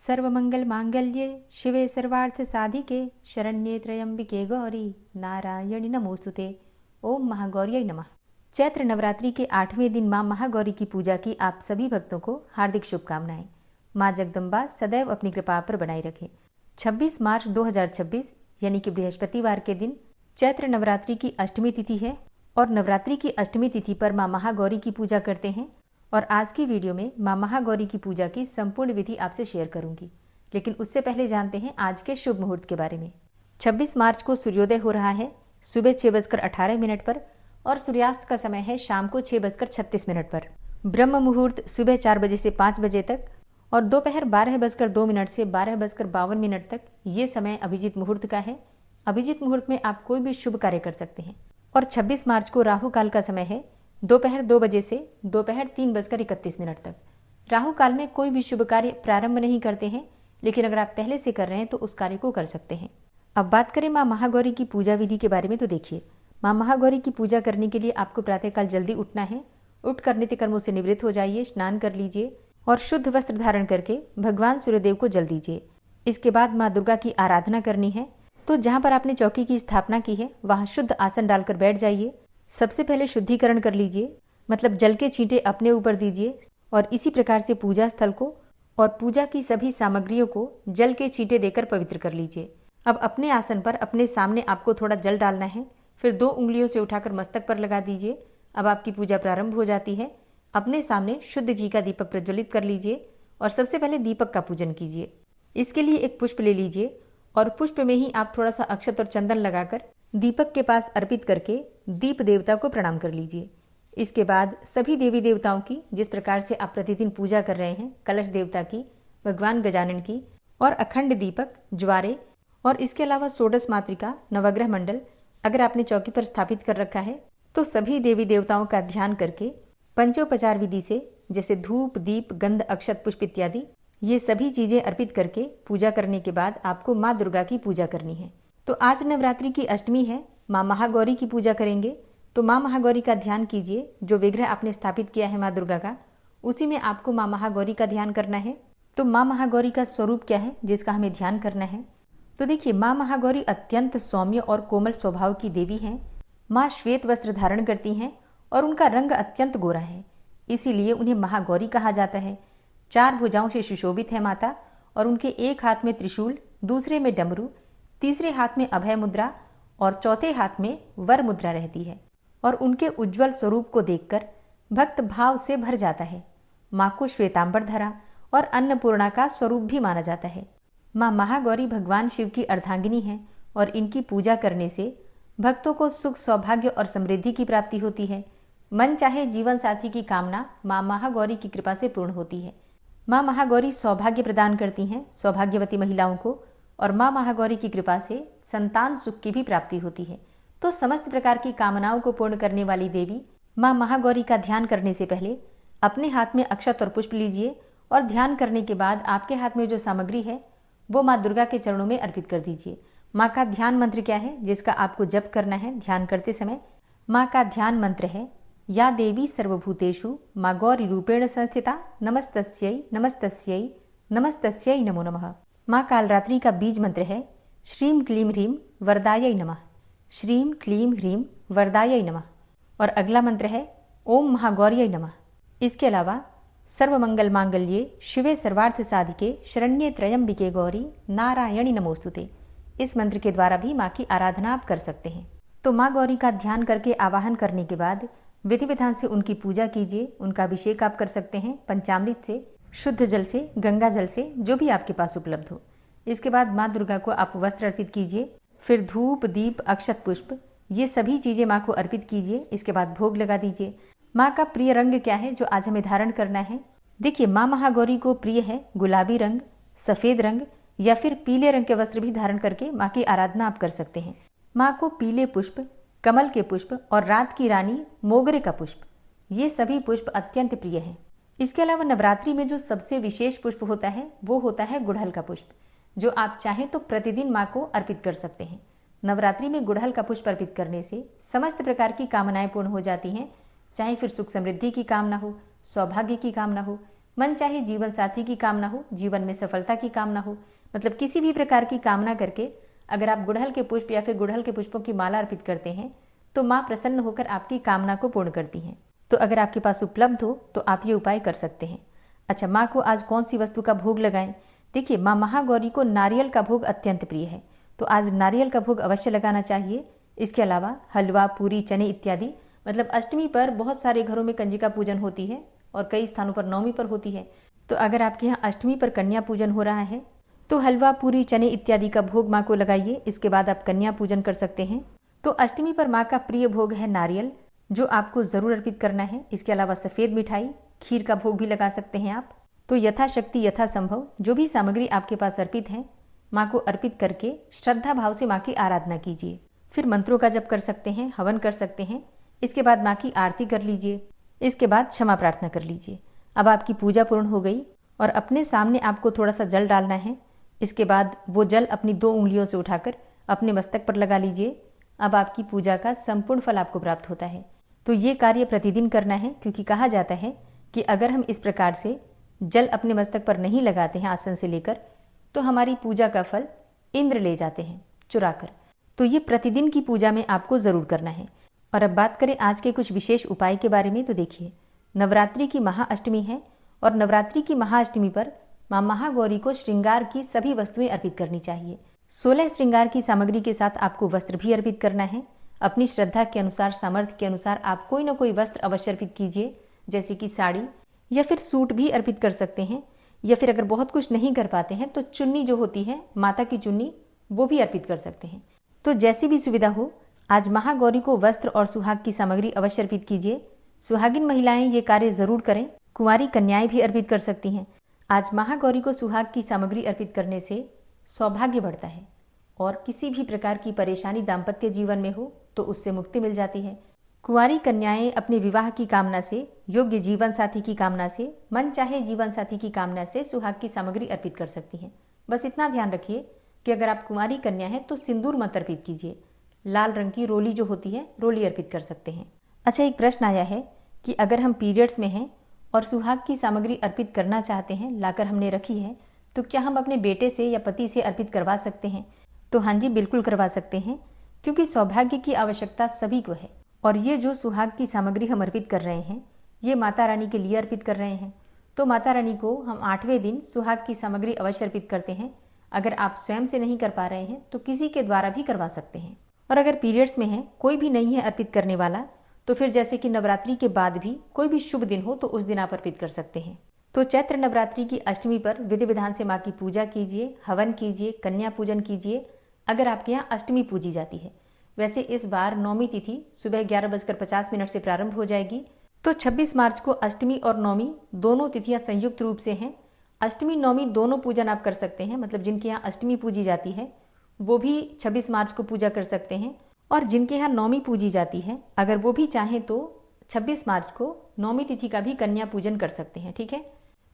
सर्वमंगल मांगल्ये शिवे सर्वार्थ साधिके शरण्ये त्र्यंबिके गौरी नारायणी नमोस्तुते। ओम महागौरी नमः। चैत्र नवरात्रि के 8वें दिन मां महागौरी की पूजा की आप सभी भक्तों को हार्दिक शुभकामनाएं। मां जगदम्बा सदैव अपनी कृपा पर बनाए रखे। 26 मार्च 2026 यानी कि बृहस्पतिवार के दिन चैत्र नवरात्रि की अष्टमी तिथि है और नवरात्रि की अष्टमी तिथि पर मां महागौरी की पूजा करते हैं। और आज की वीडियो में मां महागौरी की पूजा की संपूर्ण विधि आपसे शेयर करूंगी, लेकिन उससे पहले जानते हैं आज के शुभ मुहूर्त के बारे में। 26 मार्च को सूर्योदय हो रहा है सुबह 6:18 पर और सूर्यास्त का समय है शाम को 6:36 पर। ब्रह्म मुहूर्त सुबह 4 बजे से 5 बजे तक और दोपहर 12:02 से 12:52 तक ये समय अभिजीत मुहूर्त का है। अभिजीत मुहूर्त में आप कोई भी शुभ कार्य कर सकते हैं। और 26 मार्च को राहु काल का समय है दोपहर 2 बजे से दोपहर 3:31 तक। राहु काल में कोई भी शुभ कार्य प्रारंभ नहीं करते हैं, लेकिन अगर आप पहले से कर रहे हैं तो उस कार्य को कर सकते हैं। अब बात करें मां महागौरी की पूजा विधि के बारे में, तो देखिए मां महागौरी की पूजा करने के लिए आपको प्रातःकाल जल्दी उठना है। उठकर नित्य कर्मों से निवृत्त हो जाइए, स्नान कर लीजिए और शुद्ध वस्त्र धारण करके भगवान सूर्यदेव को जल दीजिए। इसके बाद मां दुर्गा की आराधना करनी है, तो जहां पर आपने चौकी की स्थापना की है वहां शुद्ध आसन डालकर बैठ जाइए। सबसे पहले शुद्धिकरण कर लीजिए, मतलब जल के छींटे अपने ऊपर दीजिए और इसी प्रकार से पूजा स्थल को और पूजा की सभी सामग्रियों को जल के छींटे देकर पवित्र कर लीजिए। अब अपने आसन पर अपने सामने आपको थोड़ा जल डालना है, फिर 2 उंगलियों से उठाकर मस्तक पर लगा दीजिए। अब आपकी पूजा प्रारंभ हो जाती है। अपने सामने शुद्ध घी का दीपक प्रज्वलित कर लीजिए और सबसे पहले दीपक का पूजन कीजिए। इसके लिए एक पुष्प ले लीजिए और पुष्प में ही आप थोड़ा सा अक्षत और चंदन लगाकर दीपक के पास अर्पित करके दीप देवता को प्रणाम कर लीजिए। इसके बाद सभी देवी देवताओं की जिस प्रकार से आप प्रतिदिन पूजा कर रहे हैं, कलश देवता की, भगवान गजानन की और अखंड दीपक, ज्वारे और इसके अलावा षोडश मातृका, नवग्रह मंडल अगर आपने चौकी पर स्थापित कर रखा है तो सभी देवी देवताओं का ध्यान करके पंचोपचार विधि से, जैसे धूप, दीप, गंध, अक्षत, पुष्प इत्यादि, ये सभी चीजें अर्पित करके पूजा करने के बाद आपको माँ दुर्गा की पूजा करनी है। तो आज नवरात्रि की अष्टमी है, माँ महागौरी की पूजा करेंगे। तो माँ महागौरी का ध्यान कीजिए। जो विग्रह आपने स्थापित किया है माँ दुर्गा का, उसी में आपको माँ महागौरी का ध्यान करना है। तो माँ महागौरी का स्वरूप क्या है जिसका हमें ध्यान करना है? तो देखिए, माँ महागौरी अत्यंत सौम्य और कोमल स्वभाव की देवी हैं। माँ श्वेत वस्त्र धारण करती हैं और उनका रंग अत्यंत गोरा है, इसीलिए उन्हें महागौरी कहा जाता है। 4 भुजाओं से सुशोभित है माता और उनके एक हाथ में त्रिशूल, दूसरे में डमरू, तीसरे हाथ में अभय मुद्रा और चौथे हाथ में वर मुद्रा रहती है। और उनके उज्जवल स्वरूप को देखकर भक्त भाव से भर जाता है। माँ को श्वेतांबर धरा और अन्नपूर्णा का स्वरूप भी माना जाता है। माँ महागौरी भगवान शिव की अर्धांगिनी है और इनकी पूजा करने से भक्तों को सुख, सौभाग्य और समृद्धि की प्राप्ति होती है। मन चाहे जीवन साथी की कामना माँ महागौरी की कृपा से पूर्ण होती है। माँ महागौरी सौभाग्य प्रदान करती हैं सौभाग्यवती महिलाओं को और माँ महागौरी की कृपा से संतान सुख की भी प्राप्ति होती है। तो समस्त प्रकार की कामनाओं को पूर्ण करने वाली देवी माँ महागौरी का ध्यान करने से पहले अपने हाथ में अक्षत और पुष्प लीजिए और ध्यान करने के बाद आपके हाथ में जो सामग्री है वो माँ दुर्गा के चरणों में अर्पित कर दीजिए। माँ का ध्यान मंत्र क्या है जिसका आपको जप करना है ध्यान करते समय? माँ का ध्यान मंत्र है, या देवी सर्वभूतेषु माँ गौरी रूपेण संस्थिता नमस्तस्यै नमस्तस्यै नमस्तस्यै नमो नमः। माँ कालरात्रि का बीज मंत्र है, श्रीम क्लीम ह्रीम वरदायै नमः, श्रीम क्लीम ह्रीम वरदायै नमः। और अगला मंत्र है ओम महागौर्यै नमः। इसके अलावा सर्वमंगल मांगल्ये शिवे सर्वार्थ साधिके शरण्ये त्र्यंबिके गौरी नारायणी नमोस्तुते। इस मंत्र के द्वारा भी माँ की आराधना आप कर सकते हैं। तो माँ गौरी का ध्यान करके आवाहन करने के बाद विधि विधान से उनकी पूजा कीजिए। उनका अभिषेक आप कर सकते हैं पंचामृत से, शुद्ध जल से, गंगा जल से, जो भी आपके पास उपलब्ध हो। इसके बाद माँ दुर्गा को आप वस्त्र अर्पित कीजिए, फिर धूप, दीप, अक्षत, पुष्प, ये सभी चीजें माँ को अर्पित कीजिए। इसके बाद भोग लगा दीजिए। माँ का प्रिय रंग क्या है जो आज हमें धारण करना है? देखिए, माँ महागौरी को प्रिय है गुलाबी रंग, सफेद रंग या फिर पीले रंग के वस्त्र भी धारण करके माँ की आराधना आप कर सकते हैं। माँ को पीले पुष्प, कमल के पुष्प और रात की रानी मोगरे का पुष्प, ये सभी पुष्प अत्यंत प्रिय हैं। इसके अलावा नवरात्रि में जो सबसे विशेष पुष्प होता है वो होता है गुड़हल का पुष्प, जो आप चाहें तो प्रतिदिन माँ को अर्पित कर सकते हैं। नवरात्रि में गुड़हल का पुष्प अर्पित करने से समस्त प्रकार की कामनाएं पूर्ण हो जाती हैं, चाहे फिर सुख समृद्धि की कामना हो, सौभाग्य की कामना हो, मन चाहे जीवन साथी की कामना हो, जीवन में सफलता की कामना हो, मतलब किसी भी प्रकार की कामना करके अगर आप गुड़हल के पुष्प या फिर गुड़हल के पुष्पों की माला अर्पित करते हैं तो माँ प्रसन्न होकर आपकी कामना को पूर्ण करती हैं। तो अगर आपके पास उपलब्ध हो तो आप ये उपाय कर सकते हैं। अच्छा, माँ को आज कौन सी वस्तु का भोग लगाएं? देखिए, माँ महागौरी को नारियल का भोग अत्यंत प्रिय है, तो आज नारियल का भोग अवश्य लगाना चाहिए। इसके अलावा हलवा, पूरी, चने इत्यादि, मतलब अष्टमी पर बहुत सारे घरों में कंजिका पूजन होती है और कई स्थानों पर नवमी पर होती है। तो अगर आपके यहाँ अष्टमी पर कन्या पूजन हो रहा है तो हलवा, पूरी, चने इत्यादि का भोग माँ को लगाइए। इसके बाद आप कन्या पूजन कर सकते हैं। तो अष्टमी पर माँ का प्रिय भोग है नारियल, जो आपको जरूर अर्पित करना है। इसके अलावा सफेद मिठाई, खीर का भोग भी लगा सकते हैं आप। तो यथाशक्ति यथासंभव जो भी सामग्री आपके पास अर्पित है, माँ को अर्पित करके श्रद्धा भाव से माँ की आराधना कीजिए। फिर मंत्रों का जप कर सकते हैं, हवन कर सकते हैं। इसके बाद माँ की आरती कर लीजिए। इसके बाद क्षमा प्रार्थना कर लीजिए। अब आपकी पूजा पूर्ण हो गई और अपने सामने आपको थोड़ा सा जल डालना है। इसके बाद वो जल अपनी 2 उंगलियों से उठाकर अपने मस्तक पर लगा लीजिए। अब आपकी पूजा का संपूर्ण फल आपको प्राप्त होता है। तो ये कार्य प्रतिदिन करना है, क्योंकि कहा जाता है कि अगर हम इस प्रकार से जल अपने मस्तक पर नहीं लगाते हैं आसन से लेकर, तो हमारी पूजा का फल इंद्र ले जाते हैं चुराकर। तो ये प्रतिदिन की पूजा में आपको जरूर करना है। और अब बात करें आज के कुछ विशेष उपाय के बारे में, तो देखिए, नवरात्रि की महाअष्टमी है और नवरात्रि की महाअष्टमी पर माँ महागौरी को श्रृंगार की सभी वस्तुएं अर्पित करनी चाहिए। 16 श्रृंगार की सामग्री के साथ आपको वस्त्र भी अर्पित करना है। अपनी श्रद्धा के अनुसार, सामर्थ्य के अनुसार आप कोई ना कोई वस्त्र अवश्य अर्पित कीजिए, जैसे कि साड़ी या फिर सूट भी अर्पित कर सकते हैं। या फिर अगर बहुत कुछ नहीं कर पाते हैं तो चुन्नी जो होती है, माता की चुन्नी, वो भी अर्पित कर सकते हैं। तो जैसी भी सुविधा हो, आज महागौरी को वस्त्र और सुहाग की सामग्री अवश्य अर्पित कीजिए। सुहागिन महिलाएं ये कार्य जरूर करें। कुंवारी कन्याएं भी अर्पित कर सकती हैं। आज महागौरी को सुहाग की सामग्री अर्पित करने से सौभाग्य बढ़ता है और किसी भी प्रकार की परेशानी दाम्पत्य जीवन में हो तो उससे मुक्ति मिल जाती है। कुंवारी कन्याएं अपने विवाह की कामना से, योग्य जीवन साथी की कामना से, मन चाहे जीवन साथी की कामना से सुहाग की सामग्री अर्पित कर सकती हैं। बस इतना ध्यान रखिए कि अगर आप कुंवारी कन्या हैं तो सिंदूर मत अर्पित कीजिए। लाल रंग की रोली जो होती है, रोली अर्पित कर सकते हैं। अच्छा, एक प्रश्न आया है कि अगर हम पीरियड्स में हैं और सुहाग की सामग्री अर्पित करना चाहते हैं, लाकर हमने रखी है, तो क्या हम अपने बेटे से या पति से अर्पित करवा सकते हैं? तो हाँ जी, बिल्कुल करवा सकते हैं, क्योंकि सौभाग्य की आवश्यकता सभी को है। और ये जो सुहाग की सामग्री हम अर्पित कर रहे हैं, ये माता रानी के लिए अर्पित कर रहे हैं। तो माता रानी को हम 8वें दिन सुहाग की सामग्री अवश्य अर्पित करते हैं। अगर आप स्वयं से नहीं कर पा रहे हैं तो किसी के द्वारा भी करवा सकते हैं। और अगर पीरियड्स में है, कोई भी नहीं है अर्पित करने वाला, तो फिर जैसे कि नवरात्रि के बाद भी कोई भी शुभ दिन हो तो उस दिन आप अर्पित कर सकते हैं। तो चैत्र नवरात्रि की अष्टमी पर विधि विधान से माँ की पूजा कीजिए, हवन कीजिए, कन्या पूजन कीजिए, अगर आपके यहाँ अष्टमी पूजी जाती है। वैसे इस बार नौमी तिथि सुबह 11:50 से प्रारंभ हो जाएगी। तो 26 मार्च को अष्टमी और नौमी दोनों तिथियां संयुक्त रूप से हैं। अष्टमी नौमी दोनों पूजन आप कर सकते हैं, मतलब जिनके यहाँ अष्टमी पूजी जाती है वो भी 26 मार्च को पूजा कर सकते हैं, और जिनके यहाँ नौमी पूजी जाती है अगर वो भी चाहें तो 26 मार्च को नौमी तिथि का भी कन्या पूजन कर सकते हैं। ठीक है।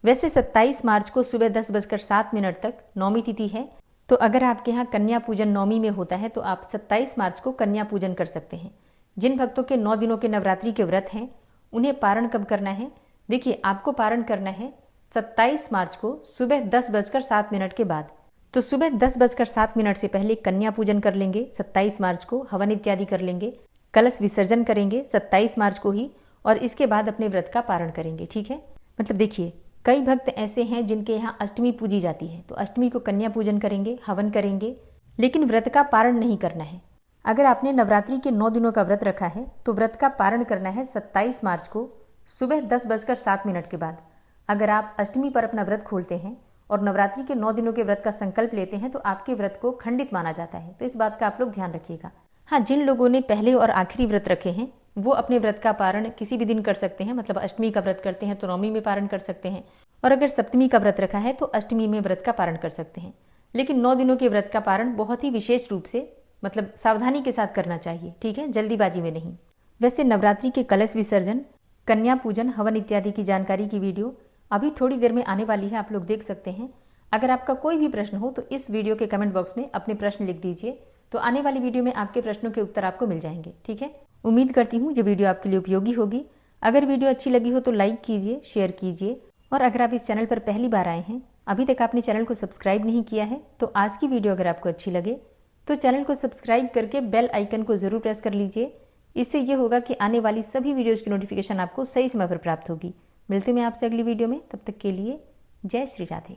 वैसे 27 मार्च को सुबह 10:07 तक नौमी तिथि है, तो अगर आपके यहाँ कन्या पूजन नौमी में होता है तो आप 27 मार्च को कन्या पूजन कर सकते हैं। जिन भक्तों के 9 दिनों के नवरात्रि के व्रत हैं उन्हें पारण कब करना है? देखिए, आपको पारण करना है 27 मार्च को सुबह 10:07 के बाद। तो सुबह 10:07 से पहले कन्या पूजन कर लेंगे 27 मार्च को, हवन इत्यादि कर लेंगे, कलश विसर्जन करेंगे 27 मार्च को ही, और इसके बाद अपने व्रत का पारण करेंगे। ठीक है। मतलब देखिए, कई भक्त ऐसे हैं जिनके यहाँ अष्टमी पूजी जाती है, तो अष्टमी को कन्या पूजन करेंगे, हवन करेंगे, लेकिन व्रत का पारण नहीं करना है। अगर आपने नवरात्रि के 9 दिनों का व्रत रखा है तो व्रत का पारण करना है 27 मार्च को सुबह 10:07 के बाद। अगर आप अष्टमी पर अपना व्रत खोलते हैं और नवरात्रि के 9 दिनों के व्रत का संकल्प लेते हैं तो आपके व्रत को खंडित माना जाता है। तो इस बात का आप लोग ध्यान रखिएगा। हाँ, जिन लोगों ने पहले और आखिरी व्रत रखे हैं वो अपने व्रत का पारण किसी भी दिन कर सकते हैं, मतलब अष्टमी का व्रत करते हैं तो नौमी में पारण कर सकते हैं, और अगर सप्तमी का व्रत रखा है तो अष्टमी में व्रत का पारण कर सकते हैं। लेकिन 9 दिनों के व्रत का पारण बहुत ही विशेष रूप से, मतलब सावधानी के साथ करना चाहिए। ठीक है, जल्दीबाजी में नहीं। वैसे नवरात्रि के कलश विसर्जन, कन्या पूजन, हवन इत्यादि की जानकारी की वीडियो अभी थोड़ी देर में आने वाली है, आप लोग देख सकते हैं। अगर आपका कोई भी प्रश्न हो तो इस वीडियो के कमेंट बॉक्स में अपने प्रश्न लिख दीजिए, तो आने वाली वीडियो में आपके प्रश्नों के उत्तर आपको मिल जाएंगे। ठीक है। उम्मीद करती हूँ ये वीडियो आपके लिए उपयोगी होगी। अगर वीडियो अच्छी लगी हो तो लाइक कीजिए, शेयर कीजिए और अगर आप इस चैनल पर पहली बार आए हैं, अभी तक आपने चैनल को सब्सक्राइब नहीं किया है, तो आज की वीडियो अगर आपको अच्छी लगे तो चैनल को सब्सक्राइब करके बेल आइकन को ज़रूर प्रेस कर लीजिए। इससे ये होगा कि आने वाली सभी वीडियोज़ की नोटिफिकेशन आपको सही समय पर प्राप्त होगी। मिलती हूँ मैं आपसे अगली वीडियो में, तब तक के लिए जय श्री राधे।